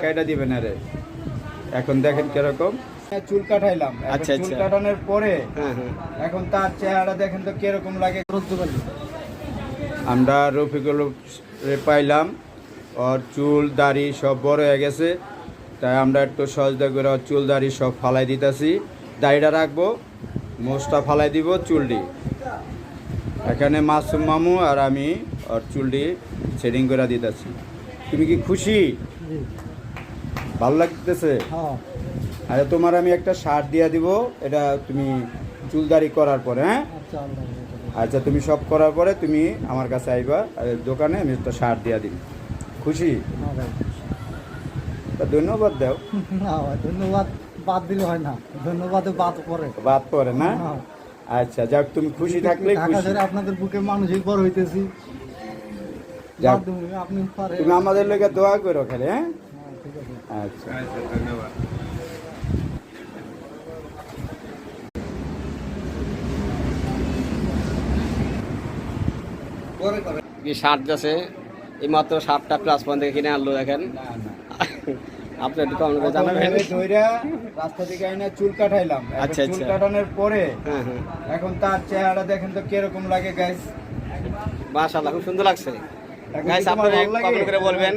কাইটা দিবেন আরে এখন দেখেন কিরকম চুল কাটাইলাম। আচ্ছা, চুল আচ্ছা। কাটানোর পরে হ্যাঁ, হ্যাঁ। এখন তার চেহারা দেখেন তো কিরকম লাগে। আমরা রফিকুল পাইলাম, ওর চুল দাড়ি সব বড় হয়ে গেছে, তাই আমরা একটু সহজদা করে ওর চুল দাড়ি সব ফালাই দিতেছি। দাড়িটা রাখবো, মোষটা ফালাই দিব, চুলটি এখানে মাসুম মামু আর আমি ওর চুলটি সেটিং করে দিতেছি। তুমি কি খুশি? ভালো লাগতেছে? আরে তোমার আমি একটা শার্ট দিয়ে দিব, এটা তুমি চুল দাড়ি করার পরে। হ্যাঁ, আচ্ছা, তুমি সব করার পরে তুমি আমার কাছে আইবা দোকানে, আমি একটা শার্ট দিয়ে দিব। খুশি? তা ধন্যবাদ দাও। ধন্যবাদ বাদ দিলে হয় না, ধন্যবাদ বাদ পরে না? আচ্ছা, যাক, তুমি খুশি থাকলে খুশি। আপনাদের বুকে মানুষই বড় হইতেছি। যাক, আপনি তুমি আমাদের লোকে দোয়া করো খালি। হ্যাঁ, ঠিক আছে। আচ্ছা, ধন্যবাদ। কি শার্ট আছে এই মাত্র 7টা প্লাস পয়েন্ট থেকে কিনে আনলো দেখেন। আপনি একটু কম করে জানাবেন। রাস্তা থেকে আইনা চুল কাটাইলাম। আচ্ছা, চুল আচ্ছা। কাটানোর পরে হ্যাঁ, হ্যাঁ। এখন তার চেহারা দেখেন তো কিরকম লাগে গাইস। মাশাআল্লাহ, খুব সুন্দর লাগছে। এখন কি গাইস তোমার আপনারা ভালো লাগে? কমেন্ট করে বলবেন।